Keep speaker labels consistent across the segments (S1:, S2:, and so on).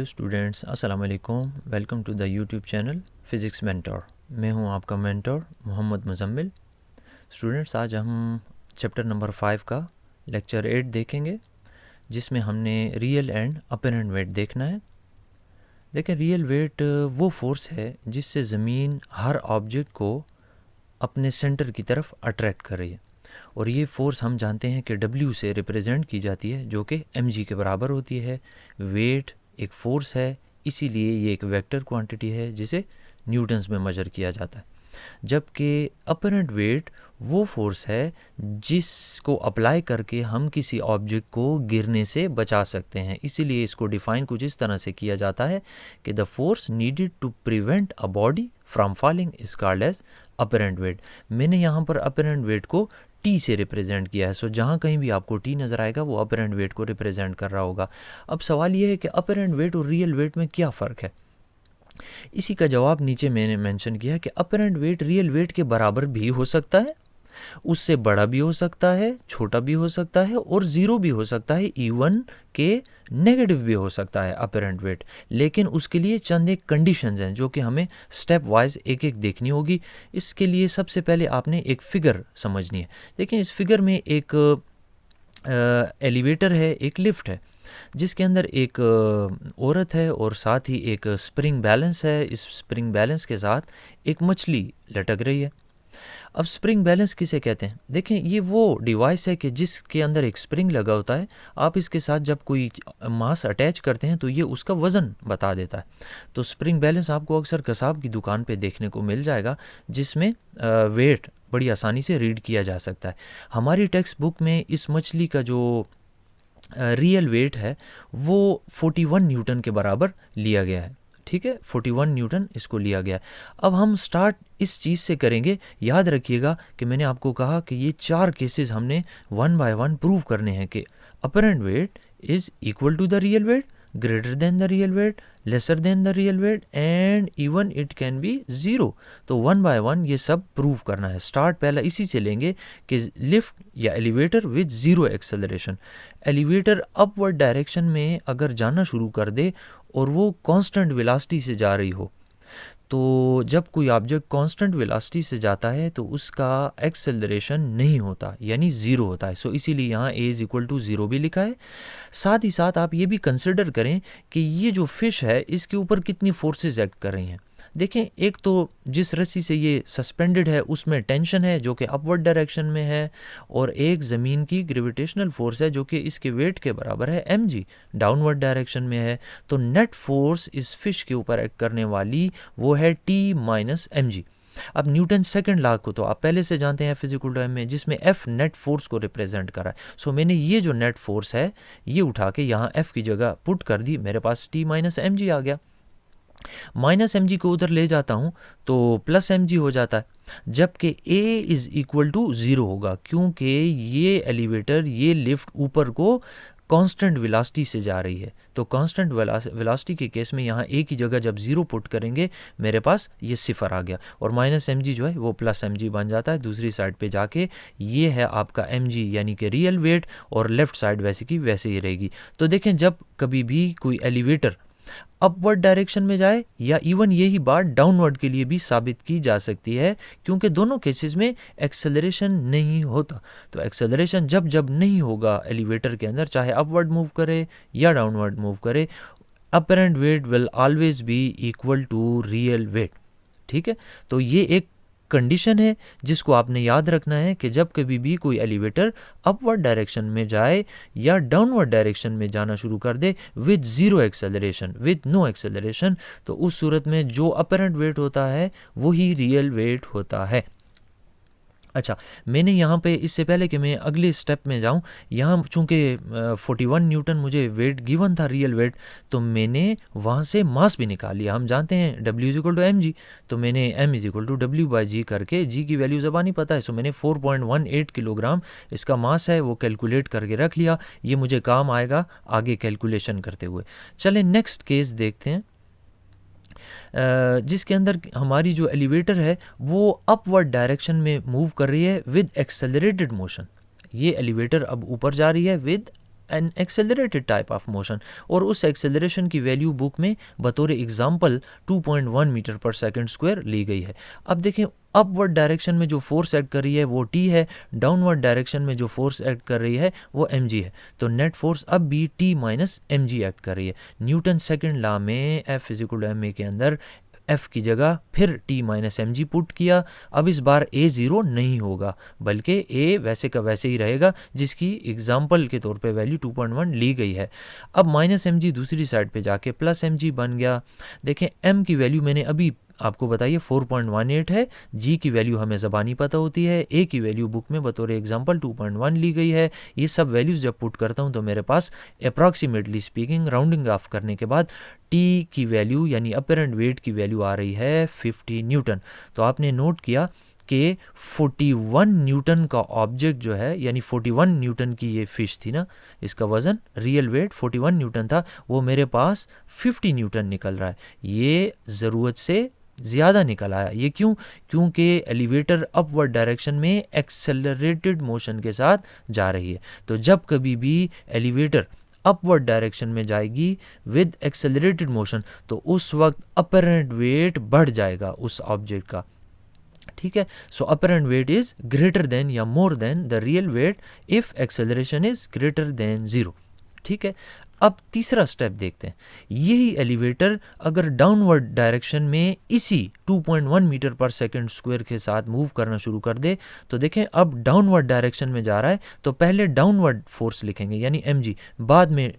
S1: Hello students, अस्सलाम वालेकुम। Welcome to the YouTube channel physics mentor. मैं हूं आपका मेंटर मोहम्मद मुज़म्मिल। स्टूडेंट्स, आज हम चैप्टर नंबर 5 का लेक्चर 8 देखेंगे, जिसमें हमने रियल एंड अपरेंट वेट देखना है। देखें, रियल वेट वो फोर्स है जिससे ज़मीन हर ऑब्जेक्ट को अपने सेंटर की तरफ अट्रैक्ट कर रही है, और ये फोर्स हम जानते हैं कि W से रिप्रेजेंट की जाती है, जो कि mg के बराबर होती है। वेट एक फोर्स है, इसीलिए ये एक वेक्टर क्वांटिटी है जिसे न्यूटन्स में मेजर किया जाता है। जबकि अपरेंट वेट वो फोर्स है जिसको अप्लाई करके हम किसी ऑब्जेक्ट को गिरने से बचा सकते हैं। इसीलिए इसको डिफ़ाइन कुछ इस तरह से किया जाता है कि the force needed to prevent a body from falling is called as apparent weight. मैंने यहाँ पर अपरेंट वेट को टी से रिप्रेजेंट किया है। सो जहाँ कहीं भी आपको टी नज़र आएगा वो अपरेंट वेट को रिप्रेजेंट कर रहा होगा। अब सवाल ये है कि अपरेंट वेट और रियल वेट में क्या फ़र्क है। इसी का जवाब नीचे मैंने मेंशन किया कि अपरेंट वेट रियल वेट के बराबर भी हो सकता है, उससे बड़ा भी हो सकता है, छोटा भी हो सकता है और ज़ीरो भी हो सकता है, इवन के नेगेटिव भी हो सकता है अपरेंट वेट। लेकिन उसके लिए चंद एक कंडीशंस हैं जो कि हमें स्टेप वाइज एक एक देखनी होगी। इसके लिए सबसे पहले आपने एक फ़िगर समझनी है। देखिए, इस फिगर में एक एलिवेटर है, एक लिफ्ट है, जिसके अंदर एक औरत है और साथ ही एक स्प्रिंग बैलेंस है। इस स्प्रिंग बैलेंस के साथ एक मछली लटक रही है। अब स्प्रिंग बैलेंस किसे कहते हैं? देखें, ये वो डिवाइस है कि जिसके अंदर एक स्प्रिंग लगा होता है। आप इसके साथ जब कोई मास अटैच करते हैं तो ये उसका वज़न बता देता है। तो स्प्रिंग बैलेंस आपको अक्सर कसाब की दुकान पे देखने को मिल जाएगा, जिसमें वेट बड़ी आसानी से रीड किया जा सकता है। हमारी टेक्स्ट बुक में इस मछली का जो रियल वेट है वो 41 न्यूटन के बराबर लिया गया है। ठीक है, 41 न्यूटन इसको लिया गया है। अब हम स्टार्ट इस चीज़ से करेंगे। याद रखिएगा कि मैंने आपको कहा कि ये 4 केसेस हमने 1 बाय 1 प्रूव करने हैं कि apparent weight is equal to the real weight, greater than the real weight, lesser than the real weight and even it can be zero. तो 1 बाय 1 ये सब प्रूव करना है। स्टार्ट पहला इसी से लेंगे कि लिफ्ट या elevator with zero acceleration. Elevator upward direction में अगर जाना शुरू कर दे और वो कांस्टेंट वेलोसिटी से जा रही हो, तो जब कोई ऑब्जेक्ट कांस्टेंट वेलोसिटी से जाता है तो उसका एक्सेलरेशन नहीं होता, यानी ज़ीरो होता है। सो इसीलिए यहाँ a is equal to zero भी लिखा है। साथ ही साथ आप ये भी कंसिडर करें कि ये जो फिश है इसके ऊपर कितनी फोर्सेस एक्ट कर रही हैं। देखें, एक तो जिस रस्सी से ये सस्पेंडेड है उसमें टेंशन है जो कि अपवर्ड डायरेक्शन में है, और एक ज़मीन की ग्रेविटेशनल फोर्स है जो कि इसके वेट के बराबर है mg, डाउनवर्ड डायरेक्शन में है। तो नेट फोर्स इस फिश के ऊपर एक्ट करने वाली वो है T माइनस mg। अब न्यूटन सेकंड लॉ को तो आप पहले से जानते हैं फिजिकल टाइम में, जिसमें F नेट फोर्स को रिप्रेजेंट करा है। सो मैंने ये जो नेट फोर्स है ये उठा के यहाँ F की जगह पुट कर दी, मेरे पास T माइनस mg आ गया। माइनस mg को उधर ले जाता हूँ तो प्लस mg हो जाता है, जबकि a is equal to zero होगा, क्योंकि ये एलिवेटर, ये लिफ्ट ऊपर को कांस्टेंट वेलोसिटी से जा रही है। तो कांस्टेंट वेलोसिटी के केस में यहाँ a की जगह जब ज़ीरो पुट करेंगे मेरे पास ये सिफर आ गया, और माइनस mg जो है वो प्लस mg बन जाता है दूसरी साइड पे जाके। ये है आपका mg यानी कि रियल वेट, और लेफ़्ट साइड वैसे की वैसे ही रहेगी। तो देखें, जब कभी भी कोई एलिवेटर अपवर्ड डायरेक्शन में जाए, या इवन यही बात डाउनवर्ड के लिए भी साबित की जा सकती है, क्योंकि दोनों केसेस में एक्सेलरेशन नहीं होता। तो एक्सेलरेशन जब जब नहीं होगा एलिवेटर के अंदर, चाहे अपवर्ड मूव करे या डाउनवर्ड मूव करे, apparent weight will always be equal to real weight. ठीक है, तो ये एक कंडीशन है जिसको आपने याद रखना है कि जब कभी भी कोई एलिवेटर अपवर्ड डायरेक्शन में जाए या डाउनवर्ड डायरेक्शन में जाना शुरू कर दे with zero acceleration, with no acceleration, तो उस सूरत में जो अपरेंट वेट होता है वही रियल वेट होता है। अच्छा, मैंने यहाँ पे इससे पहले कि मैं अगले स्टेप में जाऊँ, यहाँ चूँकि 41 न्यूटन मुझे वेट गिवन था रियल वेट, तो मैंने वहाँ से मास भी निकाल लिया। हम जानते हैं W is equal to mg, तो मैंने m is equal to W by G करके g की वैल्यू ज़बानी पता है, सो मैंने 4.18 किलोग्राम इसका मास है वो कैलकुलेट करके रख लिया। ये मुझे काम आएगा आगे कैलकुलेशन करते हुए। चलें नेक्स्ट केस देखते हैं, जिसके अंदर हमारी जो एलिवेटर है वो अपवर्ड डायरेक्शन में मूव कर रही है विद एक्सेलरेटेड मोशन। ये एलिवेटर अब ऊपर जा रही है with N accelerated type of motion, और उस एक्सेलरेशन की वैल्यू बुक में बतौर एग्जांपल 2.1 मीटर पर सेकंड स्क्वायर ली गई है। अब देखें अपवर्ड डायरेक्शन में जो फोर्स एक्ट कर रही है वो टी है, डाउनवर्ड डायरेक्शन में जो फोर्स एक्ट कर रही है वो एम जी है। तो नेट फोर्स अब भी T minus M G act कर रही है। न्यूटन सेकंड लॉ में F is equal to M A के अंदर एफ की जगह फिर T minus M G put किया। अब इस बार ए ज़ीरो नहीं होगा बल्कि ए वैसे का वैसे ही रहेगा जिसकी एग्जाम्पल के तौर पे वैल्यू 2.1 ली गई है। अब माइनस एम जी दूसरी साइड पे जाके प्लस एम जी बन गया। देखें एम की वैल्यू मैंने अभी आपको बताइए 4.18 है, जी की वैल्यू हमें ज़बानी पता होती है, ए की वैल्यू बुक में बतौर एग्जांपल 2.1 ली गई है। ये सब वैल्यूज़ जब पुट करता हूँ तो मेरे पास अप्रॉक्सीमेटली स्पीकिंग राउंडिंग ऑफ करने के बाद टी की वैल्यू यानी अपरेंट वेट की वैल्यू आ रही है 50 न्यूटन। तो आपने नोट किया कि 41 न्यूटन का ऑब्जेक्ट जो है यानी 41 न्यूटन की ये फिश थी ना, इसका वज़न रियल वेट 41 न्यूटन था, वो मेरे पास 50 न्यूटन निकल रहा है। ये ज़रूरत से ज़्यादा निकल आया। ये क्यों? क्योंकि एलिवेटर अपवर्ड डायरेक्शन में एक्सेलरेटेड मोशन के साथ जा रही है। तो जब कभी भी एलिवेटर अपवर्ड डायरेक्शन में जाएगी विद एक्सेलरेटेड मोशन तो उस वक्त अपरेंट वेट बढ़ जाएगा उस ऑब्जेक्ट का। ठीक है, so apparent weight is greater than या more than the real weight if acceleration is greater than 0। ठीक है, अब तीसरा स्टेप देखते हैं। यही एलिवेटर अगर डाउनवर्ड डायरेक्शन में इसी 2.1 मीटर पर सेकंड स्क्वायर के साथ मूव करना शुरू कर दे तो देखें अब डाउनवर्ड डायरेक्शन में जा रहा है तो पहले डाउनवर्ड फोर्स लिखेंगे यानी mg, बाद में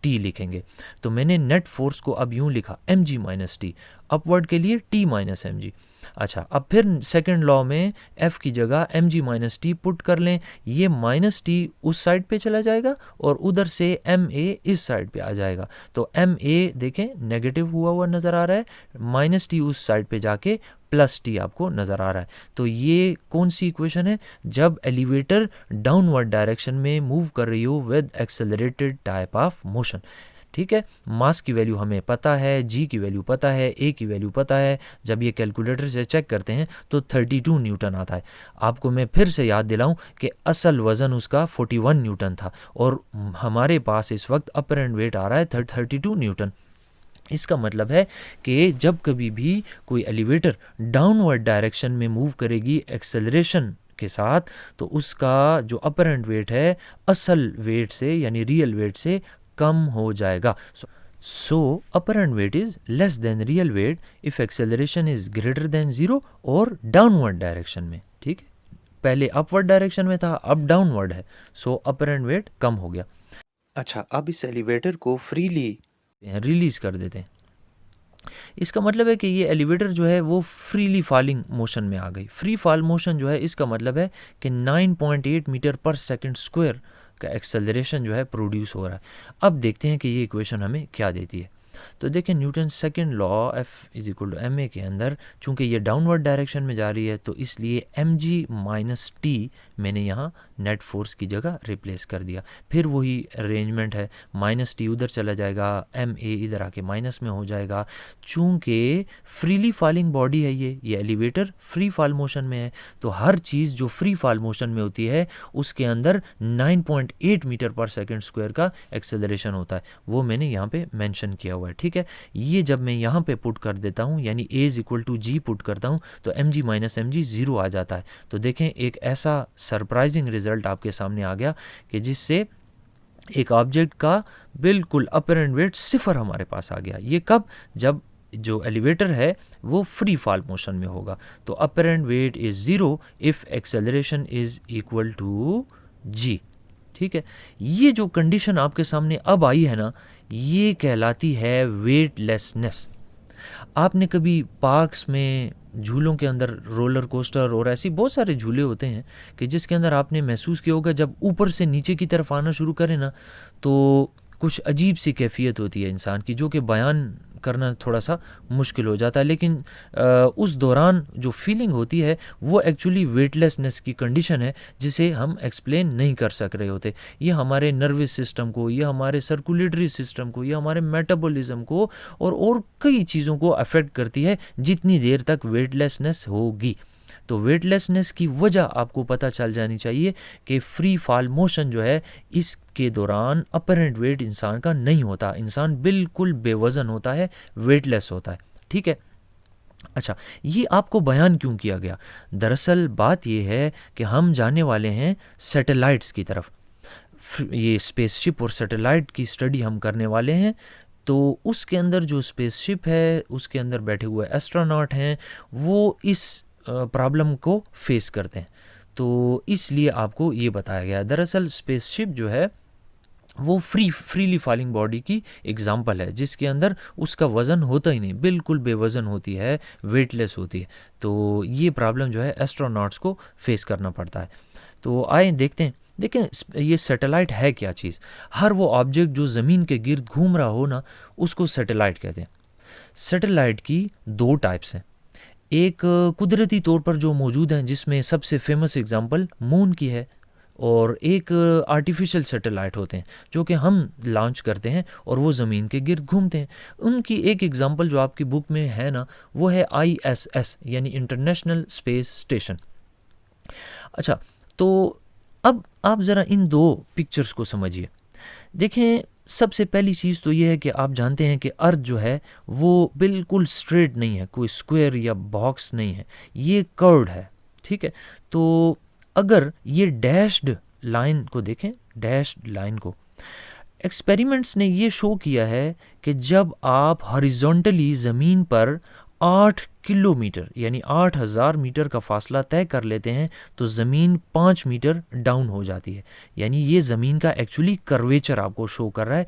S1: टी लिखेंगे। तो मैंने नेट फोर्स को अब यूं लिखा mg माइनस टी, अपवर्ड के लिए टी माइनस एम जी। अच्छा, अब फिर सेकंड लॉ में f की जगह mg माइनस टी पुट कर लें। ये माइनस टी उस साइड पे चला जाएगा और उधर से ma इस साइड पे आ जाएगा। तो ma देखें नेगेटिव हुआ नज़र आ रहा है, माइनस टी उस साइड पे जाके प्लस टी आपको नज़र आ रहा है। तो ये कौन सी इक्वेशन है? जब एलिवेटर डाउनवर्ड डायरेक्शन में मूव कर रही हो with accelerated type of motion. ठीक है, मास की वैल्यू हमें पता है, जी की वैल्यू पता है, ए की वैल्यू पता है। जब ये कैलकुलेटर से चेक करते हैं तो 32 न्यूटन आता है। आपको मैं फिर से याद दिलाऊं कि असल वज़न उसका 41 न्यूटन था और हमारे पास इस वक्त अपरेंट वेट आ रहा है 32 न्यूटन। इसका मतलब है कि जब कभी भी कोई एलिवेटर डाउनवर्ड डायरेक्शन में मूव करेगी एक्सेलरेशन के साथ तो उसका जो अपरेंट वेट है असल वेट से यानी रियल वेट से कम हो जाएगा। So apparent weight is less than real weight if acceleration is greater than 0 और डाउनवर्ड डायरेक्शन में। ठीक है, पहले अपवर्ड डायरेक्शन में था, अब डाउनवर्ड है, सो अपरेंट वेट कम हो गया। अच्छा, अब इस एलिवेटर को फ्रीली रिलीज कर देते हैं। इसका मतलब है कि ये एलिवेटर जो है वो फ्रीली फॉलिंग मोशन में आ गई। फ्री फॉल मोशन जो है इसका मतलब है कि 9.8 मीटर पर सेकंड स्क्वायर का एक्सेलरेशन जो है प्रोड्यूस हो रहा है। अब देखते हैं कि ये इक्वेशन हमें क्या देती है। तो देखें Newton second law F is equal to M A के अंदर चूंकि ये डाउनवर्ड डायरेक्शन में जा रही है तो इसलिए mg माइनस टी मैंने यहाँ नेट फोर्स की जगह रिप्लेस कर दिया। फिर वही अरेंजमेंट है, माइनस टी उधर चला जाएगा, एम ए इधर आके माइनस में हो जाएगा। चूंकि फ्रीली फॉलिंग बॉडी है ये एलिवेटर फ्री फॉल मोशन में है तो हर चीज़ जो फ्री फॉल मोशन में होती है उसके अंदर 9.8 मीटर पर सेकंड स्क्वायर का एक्सेलरेशन होता है, वो मैंने यहाँ पे मेंशन किया हुआ है। ठीक है, ये जब मैं यहाँ पे पुट कर देता हूँ यानी a is equal to G put करता हूँ तो mg माइनस mg 0 आ जाता है। तो देखें एक ऐसा सरप्राइजिंग रिजल्ट आपके सामने आ गया कि जिससे एक ऑब्जेक्ट का बिल्कुल अपरेंट वेट 0 हमारे पास आ गया। ये कब? जब जो एलिवेटर है वो फ्री फॉल मोशन में होगा। तो apparent weight is 0 if acceleration is equal to g। ठीक है, ये जो कंडीशन आपके सामने अब आई है ना, ये कहलाती है वेटलेसनेस। आपने कभी पार्क्स में झूलों के अंदर रोलर कोस्टर और ऐसी बहुत सारे झूले होते हैं कि जिसके अंदर आपने महसूस किया होगा जब ऊपर से नीचे की तरफ आना शुरू करें ना तो कुछ अजीब सी कैफियत होती है इंसान की जो कि बयान करना थोड़ा सा मुश्किल हो जाता है। लेकिन उस दौरान जो फीलिंग होती है वो एक्चुअली वेटलेसनेस की कंडीशन है जिसे हम एक्सप्लेन नहीं कर सक रहे होते। ये हमारे नर्वस सिस्टम को, ये हमारे सर्कुलेटरी सिस्टम को, ये हमारे मेटाबॉलिज्म को और कई चीज़ों को अफेक्ट करती है जितनी देर तक वेटलेसनेस होगी। तो वेटलेसनेस की वजह आपको पता चल जानी चाहिए कि फ्री फॉल मोशन जो है इसके दौरान अपरेंट वेट इंसान का नहीं होता, इंसान बिल्कुल बेवज़न होता है, वेटलेस होता है। ठीक है। अच्छा, ये आपको बयान क्यों किया गया? दरअसल बात ये है कि हम जाने वाले हैं सैटेलाइट्स की तरफ, ये स्पेसशिप और सैटेलाइट की स्टडी हम करने वाले हैं। तो उसके अंदर जो स्पेसशिप है उसके अंदर बैठे हुए एस्ट्रोनॉट हैं, वो इस प्रॉब्लम को फेस करते हैं, तो इसलिए आपको ये बताया गया। दरअसल स्पेसशिप जो है वो फ्रीली फॉलिंग बॉडी की एग्जाम्पल है, जिसके अंदर उसका वज़न होता ही नहीं, बिल्कुल बेवज़न होती है, वेटलेस होती है। तो ये प्रॉब्लम जो है एस्ट्रोनॉट्स को फेस करना पड़ता है। तो आए देखते हैं। देखें, ये सैटेलाइट है क्या चीज़? हर वो ऑब्जेक्ट जो ज़मीन के गिर्द घूम रहा हो ना, उसको सैटेलाइट कहते हैं। सैटेलाइट की दो टाइप्स हैं। एक कुदरती तौर पर जो मौजूद हैं, जिसमें सबसे फेमस एग्जांपल मून की है, और एक आर्टिफिशियल सैटेलाइट होते हैं जो कि हम लॉन्च करते हैं और वो ज़मीन के गिर्द घूमते हैं। उनकी एक एग्जांपल जो आपकी बुक में है ना, वो है ISS यानी इंटरनेशनल स्पेस स्टेशन। अच्छा, तो अब आप ज़रा इन दो पिक्चर्स को समझिए। देखें, सबसे पहली चीज़ तो ये है कि आप जानते हैं कि अर्थ जो है वो बिल्कुल स्ट्रेट नहीं है, कोई स्क्वायर या बॉक्स नहीं है, ये कर्व्ड है। ठीक है। तो अगर ये डैश्ड लाइन को देखें, डैश्ड लाइन को, एक्सपेरिमेंट्स ने ये शो किया है कि जब आप हॉरिजॉन्टली ज़मीन पर 8 किलोमीटर यानी 8000 मीटर का फासला तय कर लेते हैं तो ज़मीन 5 मीटर डाउन हो जाती है। यानी ये ज़मीन का एक्चुअली कर्वेचर आपको शो कर रहा है।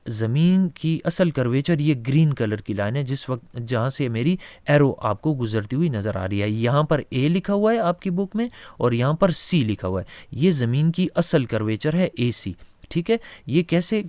S1: ज़मीन की असल कर्वेचर ये ग्रीन कलर की लाइन है, जिस वक्त जहाँ से मेरी एरो आपको गुजरती हुई नज़र आ रही है। यहाँ पर A लिखा हुआ है आपकी बुक में और यहाँ पर C लिखा हुआ है। ये ज़मीन की असल कर्वेचर है AC। ठीक है। ये कैसे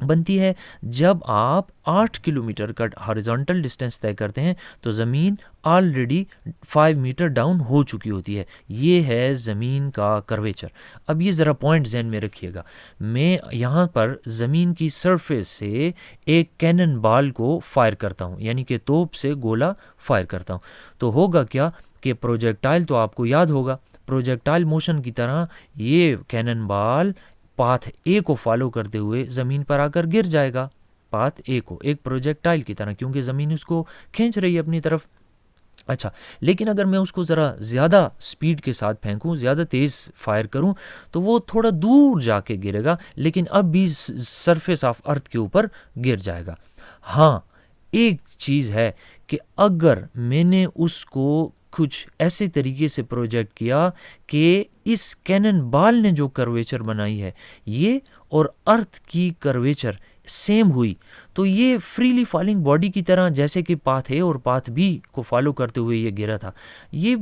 S1: बनती है? जब आप 8 किलोमीटर का हॉरिजॉन्टल डिस्टेंस तय करते हैं तो ज़मीन ऑलरेडी 5 मीटर डाउन हो चुकी होती है। ये है ज़मीन का कर्वेचर। अब ये ज़रा पॉइंट ज़हन में रखिएगा। मैं यहाँ पर ज़मीन की सरफेस से एक कैनन बॉल को फायर करता हूँ, यानी कि तोप से गोला फायर करता हूँ, तो होगा क्या कि प्रोजेक्टाइल, तो आपको याद होगा प्रोजेक्टाइल मोशन की तरह ये कैनन बॉल पाथ ए को फॉलो करते हुए ज़मीन पर आकर गिर जाएगा, पाथ ए को, एक प्रोजेक्टाइल की तरह, क्योंकि ज़मीन उसको खींच रही है अपनी तरफ। अच्छा, लेकिन अगर मैं उसको ज़रा ज़्यादा स्पीड के साथ फेंकूं, ज़्यादा तेज़ फायर करूं, तो वो थोड़ा दूर जाके गिरेगा, लेकिन अब भी सरफेस ऑफ अर्थ के ऊपर गिर जाएगा। हाँ, एक चीज़ है कि अगर मैंने उसको कुछ ऐसे तरीके से प्रोजेक्ट किया कि इस कैनन बॉल ने जो कर्वेचर बनाई है ये और अर्थ की कर्वेचर सेम हुई, तो ये फ्रीली फॉलिंग बॉडी की तरह, जैसे कि पाथ ए और पाथ बी को फॉलो करते हुए ये गिरा था, ये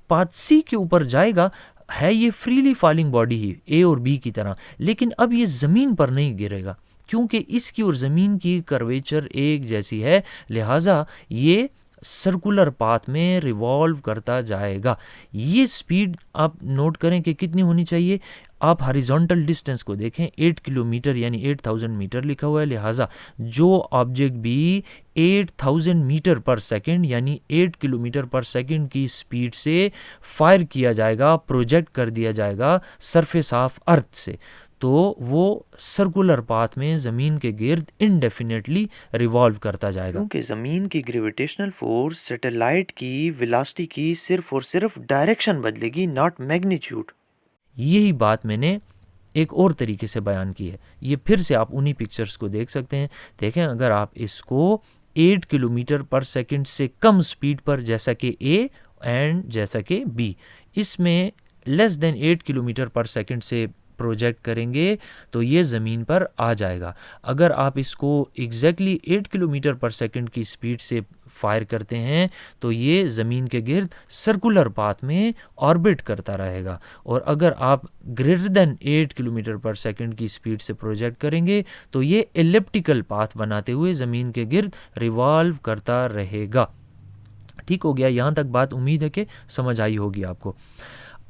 S1: पाथ सी के ऊपर जाएगा, है ये फ्रीली फॉलिंग बॉडी ही ए और बी की तरह, लेकिन अब ये ज़मीन पर नहीं गिरेगा क्योंकि इसकी और ज़मीन की कर्वेचर एक जैसी है, लिहाजा ये सर्कुलर पाथ में रिवॉल्व करता जाएगा। ये स्पीड आप नोट करें कि कितनी होनी चाहिए। आप हॉरिजॉन्टल डिस्टेंस को देखें, 8 किलोमीटर यानी 8000 मीटर लिखा हुआ है, लिहाजा जो ऑब्जेक्ट भी 8000 मीटर पर सेकंड यानी 8 किलोमीटर पर सेकंड की स्पीड से फायर किया जाएगा, प्रोजेक्ट कर दिया जाएगा सरफेस ऑफ अर्थ से, तो वो सर्कुलर पाथ में ज़मीन के गिर्द इनडेफिनेटली रिवॉल्व करता जाएगा, क्योंकि ज़मीन की ग्रेविटेशनल फोर्स सैटेलाइट की वेलोसिटी की सिर्फ और सिर्फ डायरेक्शन बदलेगी, नॉट मैग्नीट्यूड। यही बात मैंने एक और तरीके से बयान की है। ये फिर से आप उन्हीं पिक्चर्स को देख सकते हैं। देखें, अगर आप इसको 8 किलोमीटर पर सेकंड से कम स्पीड पर, जैसा कि A एंड जैसा कि B, इसमें लेस देन 8 किलोमीटर पर सेकंड से प्रोजेक्ट करेंगे तो ये ज़मीन पर आ जाएगा। अगर आप इसको एग्जैक्टली 8 किलोमीटर पर सेकंड की स्पीड से फायर करते हैं तो ये ज़मीन के गिर्द सर्कुलर पाथ में ऑर्बिट करता रहेगा, और अगर आप ग्रेटर देन 8 किलोमीटर पर सेकंड की स्पीड से प्रोजेक्ट करेंगे तो ये एलिप्टिकल पाथ बनाते हुए ज़मीन के गिर्द रिवॉल्व करता रहेगा। ठीक हो गया? यहाँ तक बात उम्मीद है कि समझ आई होगी आपको।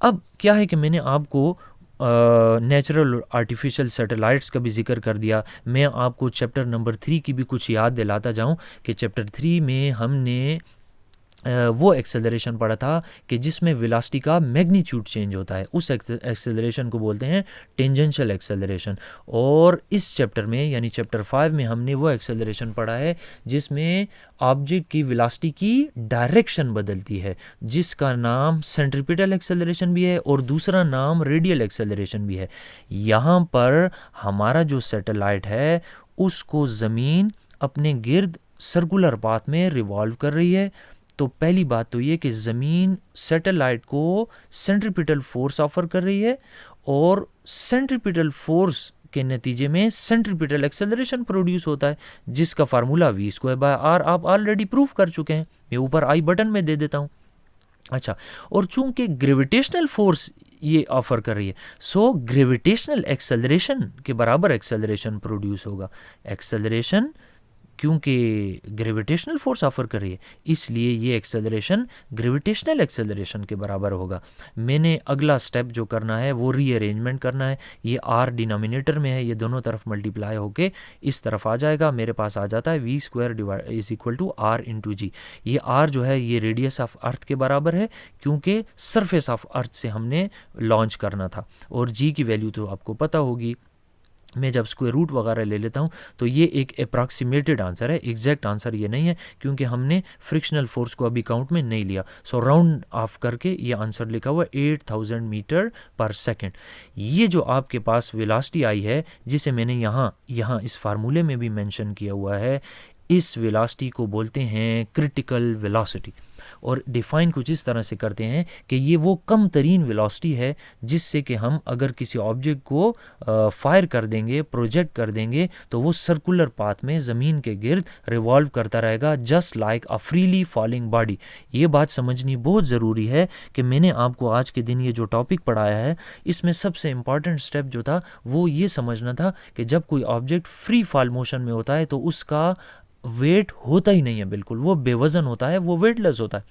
S1: अब क्या है कि मैंने आपको नेचुरल और आर्टिफिशियल सैटेलाइट्स का भी जिक्र कर दिया। मैं आपको चैप्टर नंबर 3 की भी कुछ याद दिलाता जाऊं कि चैप्टर 3 में हमने वो एक्सेलरेशन पढ़ा था कि जिसमें वेलोसिटी का मैग्नीट्यूड चेंज होता है, उस एक्सेलरेशन को बोलते हैं टेंजेंशियल एक्सेलरेशन। और इस चैप्टर में यानी चैप्टर 5 में हमने वो एक्सेलरेशन पढ़ा है जिसमें ऑब्जेक्ट की वेलोसिटी की डायरेक्शन बदलती है, जिसका नाम सेंट्रीपिटल एक्सेलरेशन भी है और दूसरा नाम रेडियल एक्सेलरेशन भी है। यहाँ पर हमारा जो सैटेलाइट है उसको ज़मीन अपने गिर्द सर्कुलर पाथ में रिवॉल्व कर रही है। तो पहली बात तो ये कि ज़मीन सैटेलाइट को सेंट्रीपिटल फोर्स ऑफर कर रही है और सेंट्रीपिटल फोर्स के नतीजे में सेंट्रीपिटल एक्सेलरेशन प्रोड्यूस होता है, जिसका फार्मूला v²/r आप ऑलरेडी प्रूफ कर चुके हैं। मैं ऊपर आई बटन में दे देता हूँ। अच्छा, और चूंकि ग्रेविटेशनल फोर्स ये ऑफर कर रही है, सो ग्रेविटेशनल एक्सेलरेशन के बराबर एक्सेलरेशन प्रोड्यूस होगा। एक्सेलरेशन क्योंकि ग्रेविटेशनल फोर्स ऑफर कर रही है, इसलिए ये एक्सेलरेशन ग्रेविटेशनल एक्सेलरेशन के बराबर होगा। मैंने अगला स्टेप जो करना है वो रीअरेंजमेंट करना है। ये r डिनोमिनेटर में है, ये दोनों तरफ मल्टीप्लाई होके इस तरफ आ जाएगा। मेरे पास आ जाता है v² is equal to r into G. ये r जो है ये रेडियस ऑफ अर्थ के बराबर है, क्योंकि सरफेस ऑफ अर्थ से हमने लॉन्च करना था। और g की वैल्यू तो आपको पता होगी। मैं जब स्क्वायर रूट वगैरह ले लेता हूँ तो ये एक अप्रॉक्सीमेटेड आंसर है, एग्जैक्ट आंसर ये नहीं है, क्योंकि हमने फ्रिक्शनल फोर्स को अभी काउंट में नहीं लिया। सो राउंड ऑफ करके ये आंसर लिखा हुआ है 8000 मीटर पर सेकंड। ये जो आपके पास वेलोसिटी आई है, जिसे मैंने यहाँ इस फार्मूले में भी मेंशन किया हुआ है, इस वेलोसिटी को बोलते हैं क्रिटिकल वेलोसिटी। और डिफ़ाइन कुछ इस तरह से करते हैं कि ये वो कम तरीन वेलोसिटी है जिससे कि हम अगर किसी ऑब्जेक्ट को फायर कर देंगे, प्रोजेक्ट कर देंगे, तो वो सर्कुलर पाथ में ज़मीन के गिर्द रिवॉल्व करता रहेगा, just like a freely falling body. ये बात समझनी बहुत ज़रूरी है कि मैंने आपको आज के दिन ये जो टॉपिक पढ़ाया है, इसमें सबसे इम्पॉर्टेंट स्टेप जो था वो ये समझना था कि जब कोई ऑब्जेक्ट फ्री फॉल मोशन में होता है तो उसका वेट होता ही नहीं है, बिल्कुल वो बेवजन होता है, वो वेटलेस होता है।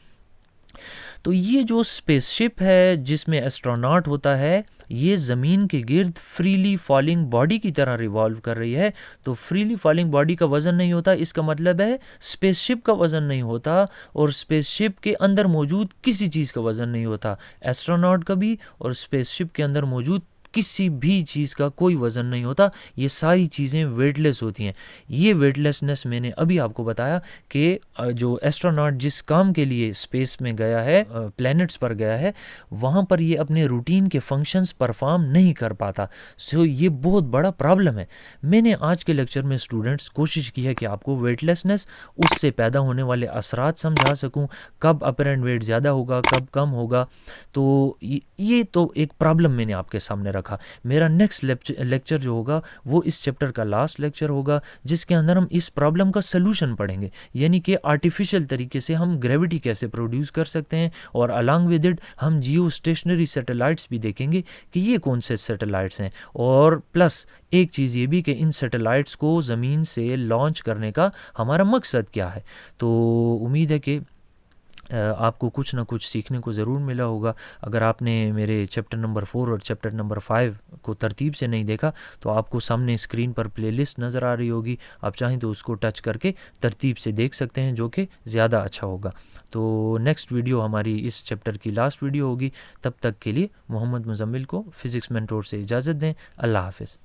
S1: तो ये जो स्पेसशिप है जिसमें एस्ट्रोनॉट होता है, ये ज़मीन के गिर्द फ्रीली फॉलिंग बॉडी की तरह रिवॉल्व कर रही है। तो फ्रीली फॉलिंग बॉडी का वज़न नहीं होता, इसका मतलब है स्पेसशिप का वज़न नहीं होता, और स्पेसशिप के अंदर मौजूद किसी चीज़ का वज़न नहीं होता, एस्ट्रोनॉट का भी और स्पेसशिप के अंदर मौजूद किसी भी चीज़ का कोई वज़न नहीं होता। ये सारी चीज़ें वेटलेस होती हैं। ये वेटलेसनेस मैंने अभी आपको बताया कि जो एस्ट्रोनॉट जिस काम के लिए स्पेस में गया है, प्लैनेट्स पर गया है, वहाँ पर ये अपने रूटीन के फंक्शंस परफॉर्म नहीं कर पाता। सो ये बहुत बड़ा प्रॉब्लम है। मैंने आज के लेक्चर में स्टूडेंट्स कोशिश की है कि आपको वेटलेसनेस, उससे पैदा होने वाले असरात समझा सकूँ, कब अपरेंट वेट ज़्यादा होगा, कब कम होगा। तो ये तो एक प्रॉब्लम मैंने आपके सामने रखा। मेरा नेक्स्ट लेक्चर जो होगा वो इस चैप्टर का लास्ट लेक्चर होगा, जिसके अंदर हम इस प्रॉब्लम का सलूशन पढ़ेंगे, यानी कि आर्टिफिशियल तरीके से हम ग्रेविटी कैसे प्रोड्यूस कर सकते हैं, और अलॉन्ग विद इट हम जियो स्टेशनरी सैटेलाइट्स भी देखेंगे कि ये कौन से सैटेलाइट्स हैं, और प्लस एक चीज़ ये भी कि इन सैटेलाइट्स को ज़मीन से लॉन्च करने का हमारा मकसद क्या है। तो उम्मीद है कि आपको कुछ ना कुछ सीखने को ज़रूर मिला होगा। अगर आपने मेरे चैप्टर नंबर 4 और चैप्टर नंबर 5 को तरतीब से नहीं देखा तो आपको सामने स्क्रीन पर प्लेलिस्ट नज़र आ रही होगी, आप चाहें तो उसको टच करके तरतीब से देख सकते हैं, जो कि ज़्यादा अच्छा होगा। तो नेक्स्ट वीडियो हमारी इस चैप्टर की लास्ट वीडियो होगी। तब तक के लिए मोहम्मद मुज़म्मिल को फ़िज़िक्स मेंटोर से इजाज़त दें। अल्लाह हाफ़िज़।